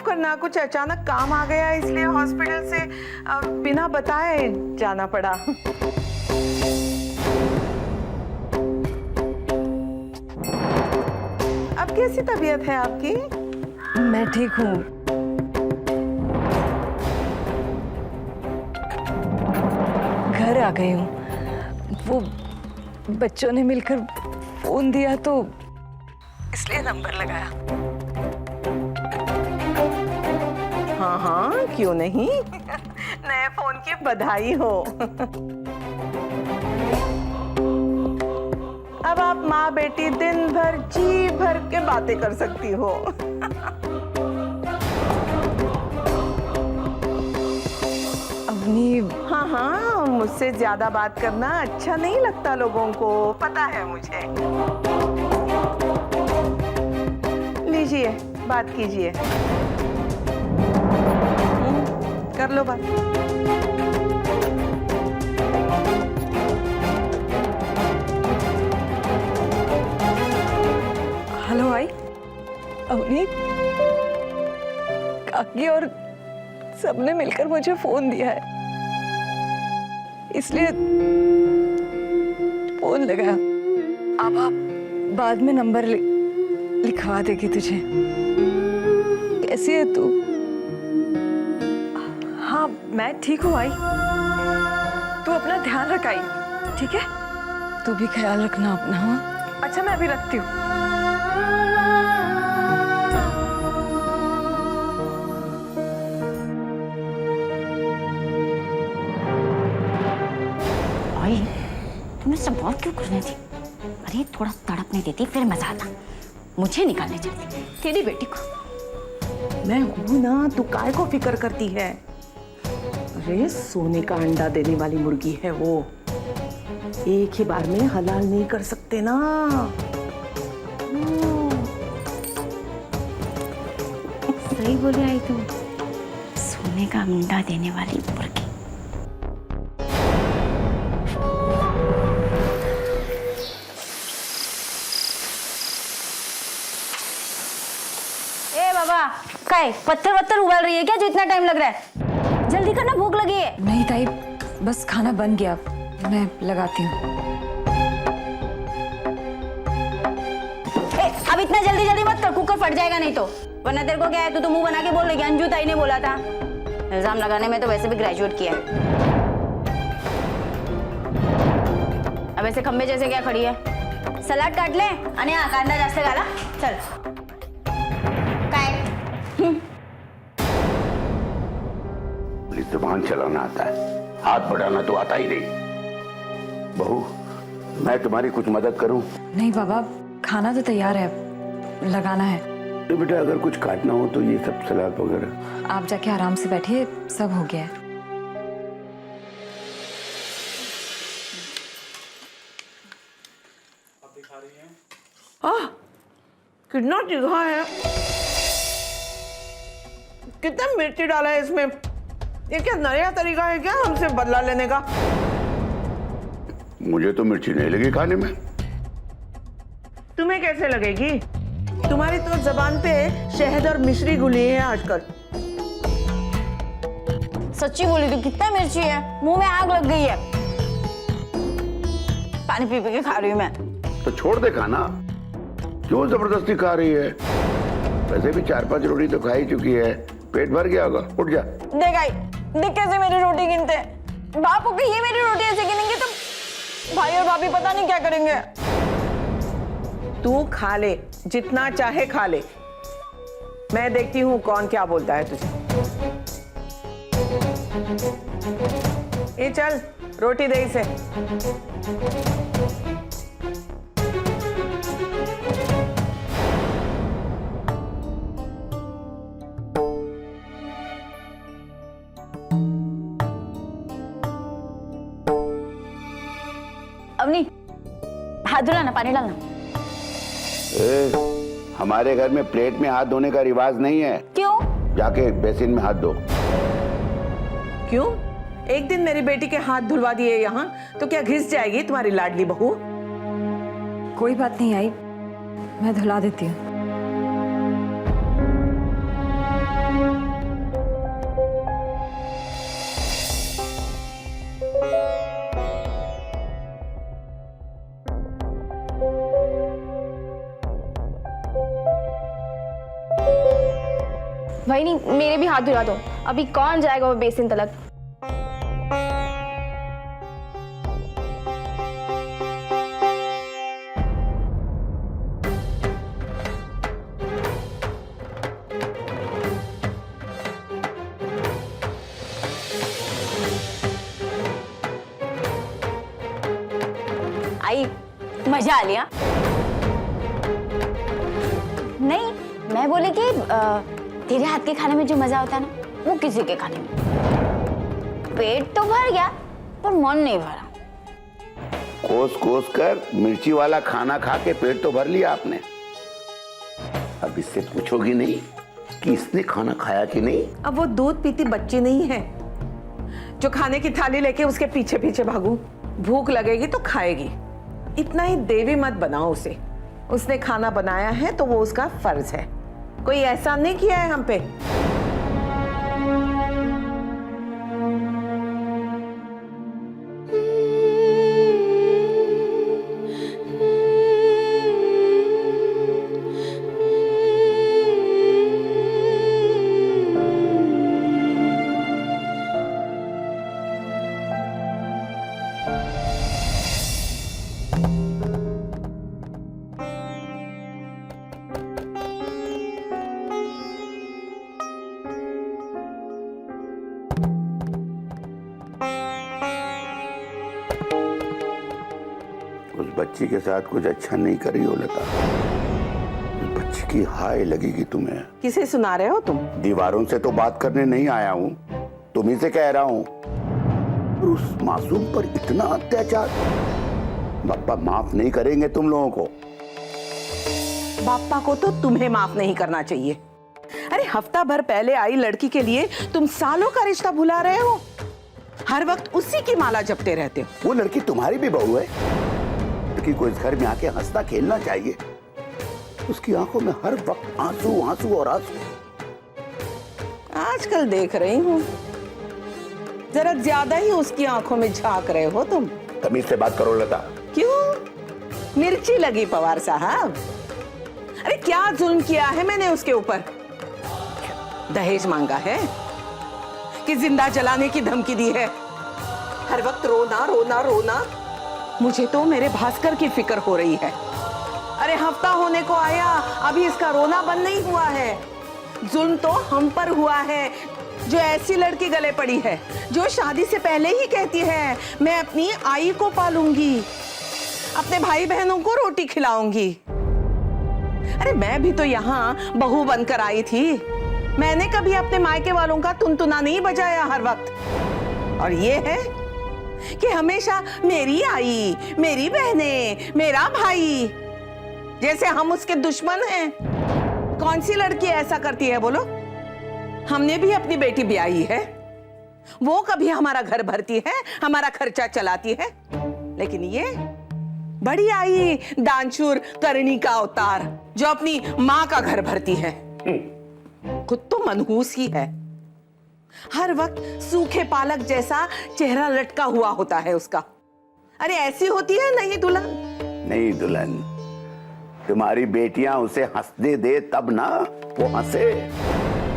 करना, कुछ अचानक काम आ गया इसलिए हॉस्पिटल से बिना बताए जाना पड़ा। अब कैसी तबीयत है आपकी? मैं ठीक हूँ। घर आ गई हूँ। वो बच्चों ने मिलकर फोन दिया तो इसलिए नंबर लगाया। हाँ हाँ, क्यों नहीं। नए फोन की बधाई हो। अब आप माँ बेटी दिन भर जी भर के बातें कर सकती हो। अवनी, हाँ हाँ, मुझसे ज्यादा बात करना अच्छा नहीं लगता लोगों को, पता है मुझे। लीजिए, बात कीजिए। कर लो बात। हेलो आई। अवनी, काकी और सबने मिलकर मुझे फोन दिया है, इसलिए फोन लगाया। अब आप बाद में नंबर लिखवा देगी तुझे। कैसी है तू? हाँ मैं ठीक हूँ आई। तू अपना ध्यान रख आई, ठीक है? तू भी ख्याल रखना अपना। हाँ अच्छा, मैं अभी रखती हूँ। तुमने सब बात क्यों करनी थी? अरे थोड़ा तड़पने देती फिर मजा आता। मुझे निकालने चलती तेरी बेटी को। मैं हूं ना, तू काय को फिक्र करती है? अरे सोने का अंडा देने वाली मुर्गी है वो, एक ही बार में हलाल नहीं कर सकते ना। सही बोले आई तुम, सोने का अंडा देने वाली मुर्गी। बाबा काय पत्थर वत्थर उबाल रही है क्या जो इतना टाइम लग रहा है? जल्दी करना, भूख लगी है। नहीं ताई, बस खाना बन गया, मैं लगाती हूँ। अब इतना जल्दी जल्दी मत कर, कुकर फट जाएगा नहीं तो। वरना तेरे को क्या है, तू तो मुंह बना के बोल रही है अंजू ताई ने बोला था। इल्जाम लगाने में तो वैसे भी ग्रेजुएट किया है। अब ऐसे खंबे जैसे क्या खड़ी है? सलाद काट ले आणि हा कांदा जास्त घाला। चल जुबान चलाना आता है, हाथ बढ़ाना तो आता ही नहीं। बहू, मैं तुम्हारी कुछ मदद करूं? नहीं बाबा, खाना तो तैयार है, लगाना है। तो बेटा अगर कुछ काटना हो तो ये सब सलाद वगैरह। आप जाके आराम से बैठिए, सब हो गया है। कितना तीखा है, कितना मिर्ची डाला है इसमें। ये क्या नया तरीका है क्या हमसे बदला लेने का? मुझे तो मिर्ची नहीं लगी खाने में। तुम्हें कैसे लगेगी? तुम्हारी तो जबान पे शहद और मिश्री घुली है आजकल। सच्ची बोली तो कितना मिर्ची है, मुंह में आग लग गई है। पानी पी पी के खा रही हूँ मैं। तो छोड़ दे खाना, क्यों जबरदस्ती खा रही है? वैसे भी 4-5 रोटी तो खा ही चुकी है, पेट भर गया होगा। उठ जा। देख आई, देख कैसे मेरी रोटी गिनते हैं। बाप को ये मेरी रोटी ऐसे गिनेंगे तो भाई और भाभी पता नहीं क्या करेंगे। तू खा ले, जितना चाहे खा ले, मैं देखती हूँ कौन क्या बोलता है तुझे। ये चल, रोटी दे इसे। अवनी, हाथ धुलाना, पानी डालना। हमारे घर में प्लेट में हाथ धोने का रिवाज नहीं है। क्यों? जाके बेसिन में हाथ धो। क्यों? एक दिन मेरी बेटी के हाथ धुलवा दिए यहाँ तो क्या घिस जाएगी तुम्हारी लाडली बहू? कोई बात नहीं आई, मैं धुला देती हूँ। कोई नहीं, मेरे भी हाथ धुला दो, अभी कौन जाएगा वो बेसिन तलक। आई मजा आ लिया? नहीं, मैं बोले कि तेरे हाथ के खाने में जो मजा होता है ना, वो किसी के खाने में। पेट तो भर गया पर मन नहीं भरा। कोस कोस कर मिर्ची वाला खाना खा के पेट तो भर लिया आपने। अब इससे पूछोगी नहीं कि इसने खाना खाया कि नहीं? अब वो दूध पीती बच्ची नहीं है जो खाने की थाली लेके उसके पीछे पीछे भागू। भूख लगेगी तो खाएगी, इतना ही देवी मत बनाओ उसे। उसने खाना बनाया है तो वो उसका फर्ज है, कोई एहसान नहीं किया है हम पे। उस बच्ची के साथ कुछ अच्छा नहीं करी हो लता। उस बच्ची की हाय लगेगी तुम्हें। किसे सुना रहे हो तुम? दीवारों से तो बात करने नहीं आया हूँ, तुम्ही से कह रहा हूँ। उस मासूम पर इतना अत्याचार, बापा माफ नहीं करेंगे तुम लोगों को। बापा को तो तुम्हें माफ नहीं करना चाहिए। अरे हफ्ता भर पहले आई लड़की के लिए तुम सालों का रिश्ता भुला रहे हो। हर वक्त उसी की माला जपते रहते हो। वो लड़की तुम्हारी भी बहू है, लड़की को इस घर में आके हंसना खेलना चाहिए। उसकी आंखों में हर वक्त आंसू आंसू और आंसू। आजकल देख रही हूँ जरा ज्यादा ही उसकी आंखों में झांक रहे हो तुम। तमीज से बात करो लता। क्यों मिर्ची लगी पवार साहब? अरे क्या जुल्म किया है मैंने उसके ऊपर? दहेज मांगा है कि जिंदा जलाने की धमकी दी है? हर वक्त रोना रोना रोना। मुझे तो मेरे भास्कर की फिक्र हो रही है। अरे हफ्ता होने को आया, अभी इसका रोना बंद नहीं हुआ है। जुल्म तो हम पर हुआ है जो ऐसी लड़की गले पड़ी है, जो शादी से पहले ही कहती है मैं अपनी आई को पालूंगी, अपने भाई बहनों को रोटी खिलाऊंगी। अरे मैं भी तो यहाँ बहू बनकर आई थी। मैंने कभी अपने मायके वालों का तुनतुना नहीं बजाया हर वक्त। और ये है कि हमेशा मेरी आई, मेरी बहनें, मेरा भाई, जैसे हम उसके दुश्मन हैं। कौन सी लड़की ऐसा करती है बोलो? हमने भी अपनी बेटी ब्याही है, वो कभी हमारा घर भरती है, हमारा खर्चा चलाती है। लेकिन ये बड़ी आई दानशूर करनी का अवतार जो अपनी माँ का घर भरती है। खुद तो मनहूस ही है। हर वक्त सूखे पालक जैसा चेहरा लटका हुआ होता है उसका। अरे ऐसी होती है नहीं दुल्हन? नहीं दुल्हन, तुम्हारी बेटियां उसे हंसने दे तब ना वो हंसे।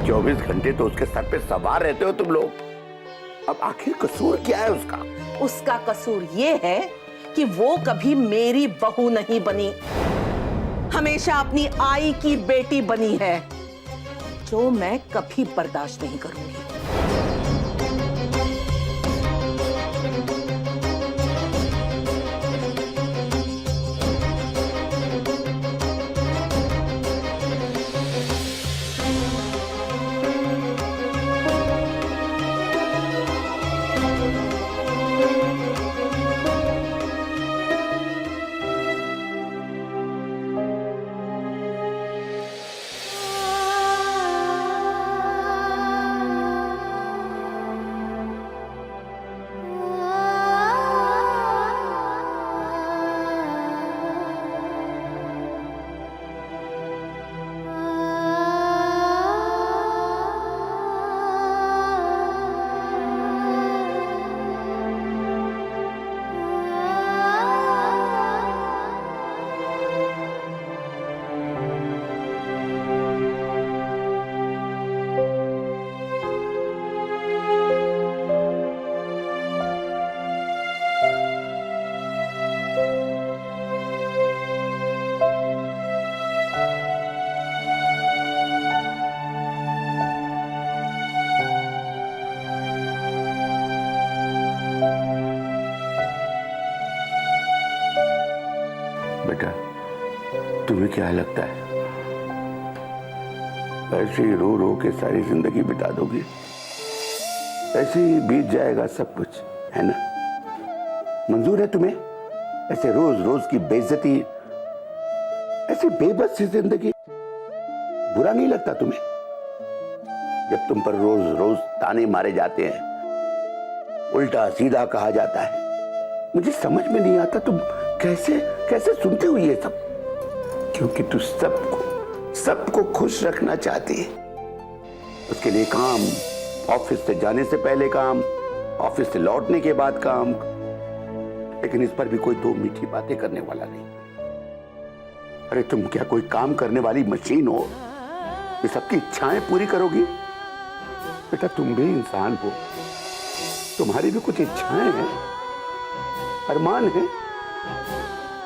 24 घंटे तो उसके सर पे सवार रहते हो तुम लोग। अब आखिर कसूर क्या है उसका? उसका कसूर ये है कि वो कभी मेरी बहू नहीं बनी, हमेशा अपनी आई की बेटी बनी है, जो मैं कभी बर्दाश्त नहीं करूंगी। बेटा, तुम्हें क्या लगता है ऐसे ही रो रो के सारी जिंदगी बिता दोगी? ऐसे ही बीत जाएगा सब कुछ, है ना? मंजूर है तुम्हें ऐसे रोज रोज की बेइज्जती, ऐसी बेबस सी जिंदगी? बुरा नहीं लगता तुम्हें जब तुम पर रोज रोज ताने मारे जाते हैं, उल्टा सीधा कहा जाता है? मुझे समझ में नहीं आता तुम कैसे कैसे सुनते हो ये सब? क्योंकि तू सबको खुश रखना चाहती है। उसके लिए काम, ऑफिस से जाने से पहले काम, ऑफिस से लौटने के बाद काम, लेकिन इस पर भी कोई दो मीठी बातें करने वाला नहीं। अरे तुम क्या कोई काम करने वाली मशीन हो ये सबकी इच्छाएं पूरी करोगी? बेटा तुम भी इंसान हो, तुम्हारी भी कुछ इच्छाएं हैं, अरमान है।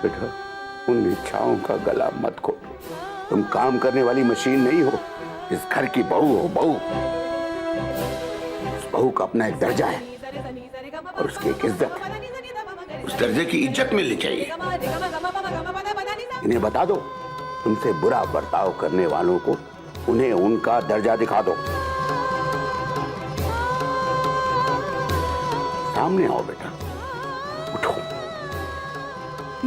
बेटा उन इच्छाओं का गला मत खोलो। तुम काम करने वाली मशीन नहीं हो, इस घर की बहू हो, बहू। उस बहू का अपना एक दर्जा है और उसकी एक इज्जत है। उस दर्जे की इज्जत मिलनी चाहिए। इन्हें बता दो, तुमसे बुरा बर्ताव करने वालों को उन्हें उनका दर्जा दिखा दो। सामने आओ बेटा, उठो।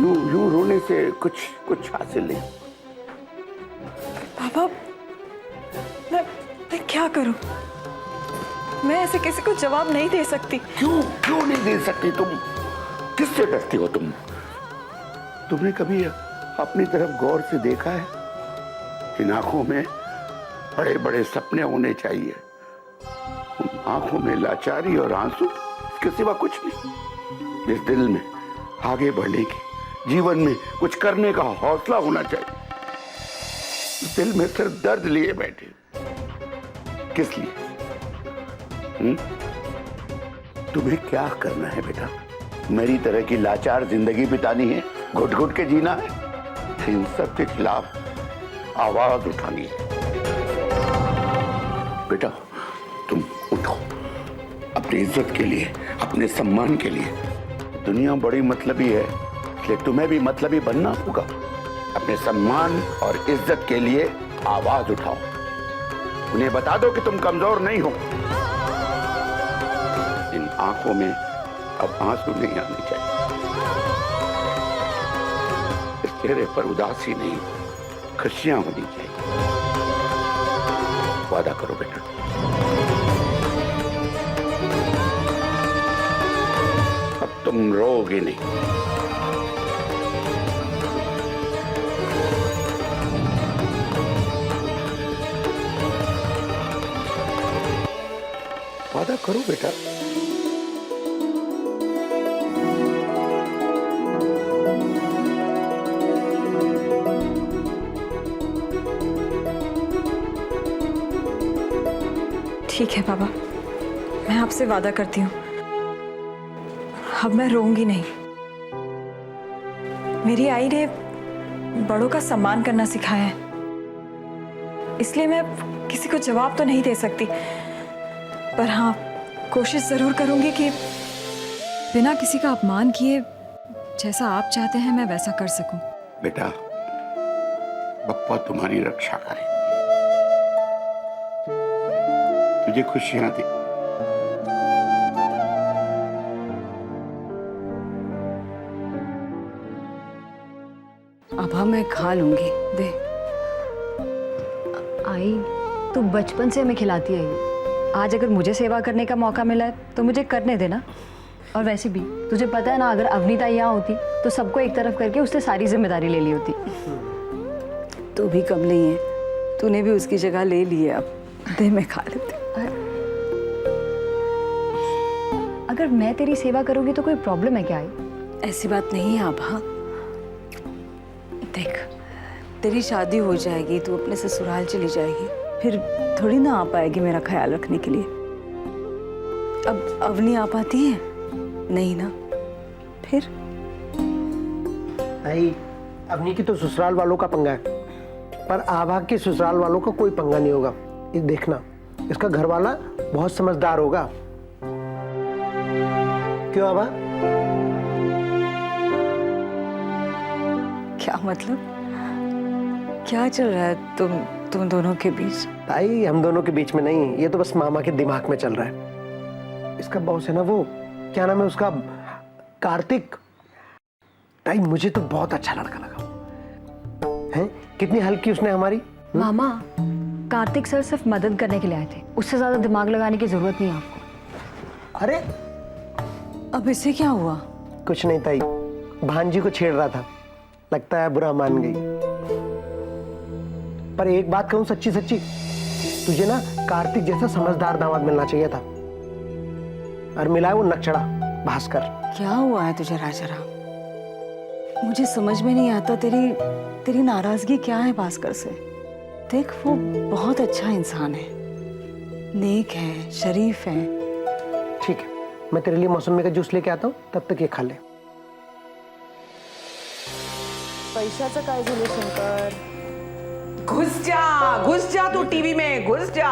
यूं रोने से कुछ हासिल नहीं। पापा, मैं क्या करूं? मैं ऐसे किसी को जवाब नहीं दे सकती। क्यों नहीं दे सकती तुम? किससे डरती हो तुम? तुमने कभी अपनी तरफ गौर से देखा है? इन आंखों में बड़े बड़े सपने होने चाहिए। उन आंखों में लाचारी और आंसू, इसके सिवा कुछ नहीं। इस दिल में आगे बढ़ने की, जीवन में कुछ करने का हौसला होना चाहिए। इस दिल में सिर्फ दर्द लिए बैठे, किस लिए? तुम्हें क्या करना है बेटा? मेरी तरह की लाचार जिंदगी बितानी है, घुट घुट के जीना है? इन सब के खिलाफ आवाज उठानी है। बेटा तुम उठो, अपनी इज्जत के लिए, अपने सम्मान के लिए। दुनिया बड़ी मतलबी है, इसलिए तुम्हें भी मतलबी बनना होगा। अपने सम्मान और इज्जत के लिए आवाज उठाओ। उन्हें बता दो कि तुम कमजोर नहीं हो। इन आंखों में अब आंसू नहीं आने चाहिए। इस चेहरे पर उदासी नहीं, खुशियां होनी चाहिए। वादा करो बेटा। अब तुम रोओगे नहीं। वादा करो बेटा। ठीक है पापा, मैं आपसे वादा करती हूँ, अब मैं रोऊंगी नहीं। मेरी आई ने बड़ों का सम्मान करना सिखाया है, इसलिए मैं किसी को जवाब तो नहीं दे सकती, पर हाँ कोशिश जरूर करूंगी कि बिना किसी का अपमान किए जैसा आप चाहते हैं मैं वैसा कर सकूं। बेटा बप्पा तुम्हारी रक्षा करे, तुझे खुशियां दे। अब मैं खा लूंगी, दे। आई तू बचपन से हमें खिलाती है, आज अगर मुझे सेवा करने का मौका मिला है तो मुझे करने देना। और वैसे भी तुझे पता है ना, अगर अवनीता यहाँ होती तो सबको एक तरफ करके उससे सारी जिम्मेदारी ले ली होती। तू भी कम नहीं है, तूने भी उसकी जगह ले ली है। अब दे, मैं खा लेती। अगर मैं तेरी सेवा करूंगी तो कोई प्रॉब्लम है क्या? आई ऐसी बात नहीं है आभा, देख तेरी शादी हो जाएगी, तू अपने ससुराल चली जाएगी, फिर थोड़ी ना आ पाएगी मेरा ख्याल रखने के लिए। अब अवनी आ पाती है? नहीं ना, फिर नहीं, अवनी की तो ससुराल वालों का पंगा है, पर आभा के ससुराल वालों का कोई पंगा नहीं होगा। ये देखना, इसका घर वाला बहुत समझदार होगा। क्यों आभा? क्या मतलब? क्या चल रहा है तुम दोनों के बीच? ताई हम दोनों के बीच में नहीं, ये तो बस मामा के दिमाग में चल रहा है। इसका बॉस है ना वो, क्या नाम है उसका, कार्तिक। ताई मुझे तो बहुत अच्छा लड़का लगा है। कितनी हेल्प की उसने हमारी। मामा, कार्तिक सर सिर्फ मदद करने के लिए आए थे, उससे ज्यादा दिमाग लगाने की जरूरत नहीं है आपको। अरे अब इससे क्या हुआ? कुछ नहीं ताई, भांजी को छेड़ रहा था, लगता है बुरा मान गई। पर एक बात कहूं सच्ची सच्ची, तुझे ना कार्तिक जैसा समझदार दामाद मिलना चाहिए था, और मिला है वो नकचड़ा भास्कर। क्या हुआ है तुझे राजाराम? मुझे समझ में नहीं आता तेरी नाराजगी क्या है भास्कर से? देख, वो बहुत अच्छा इंसान है, नेक है, शरीफ है। ठीक है, मैं तेरे लिए मौसमी का जूस लेके आता हूँ, तब तक ये खा ले। पैशाचं काय झालं शंकर? घुस जा तू टीवी में, घुस जा।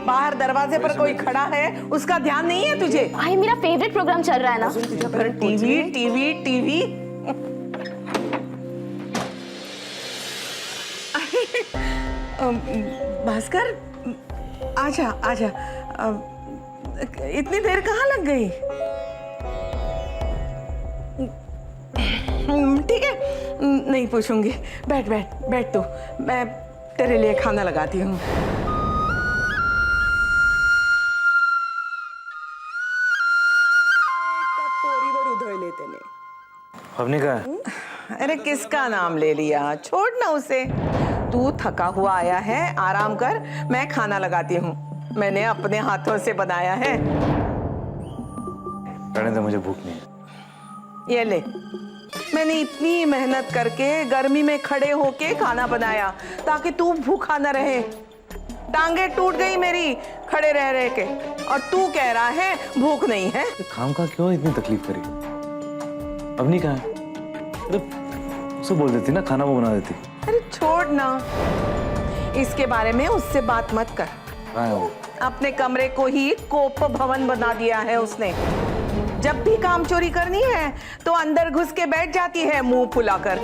बाहर दरवाजे पर कोई खड़ा है, उसका ध्यान नहीं है तुझे? भाई मेरा फेवरेट प्रोग्राम चल रहा है ना। पर टीवी टीवी टीवी। भास्कर, आजा आजा। इतनी देर कहाँ लग गई? ठीक है, नहीं पूछूंगी। बैठ बैठ बैठ तू, मैं तेरे लिए खाना लगाती हूँ। अवनी का? अरे किसका नाम ले लिया, छोड़ ना उसे। तू थका हुआ आया है, आराम कर, मैं खाना लगाती हूँ। मैंने अपने हाथों से बनाया है। रहने दे, मुझे भूख नहीं है। ये ले, मैंने इतनी मेहनत करके गर्मी में खड़े होके खाना बनाया ताकि तू भूखा न रहे। टांगे टूट गई मेरी खड़े रह रह के, और तू कह रहा है भूख नहीं है। काम का क्यों इतनी तकलीफ करी? अवनी कहाँ है? अरे उसे बोल देती ना, खाना वो बना देती। अरे छोड़ ना, इसके बारे में उससे बात मत कर। कहाँ है वो? अपने कमरे को ही कोप भवन बना दिया है उसने। जब भी काम चोरी करनी है तो अंदर घुस के बैठ जाती है मुंह फुलाकर।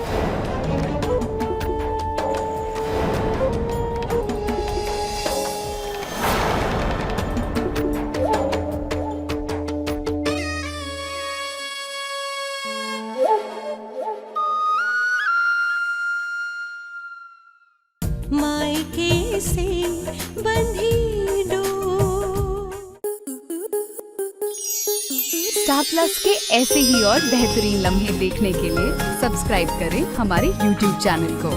मायके से बंधी डोर। स्टार प्लस के ऐसे ही और बेहतरीन लम्हे देखने के लिए सब्सक्राइब करें हमारे YouTube चैनल को।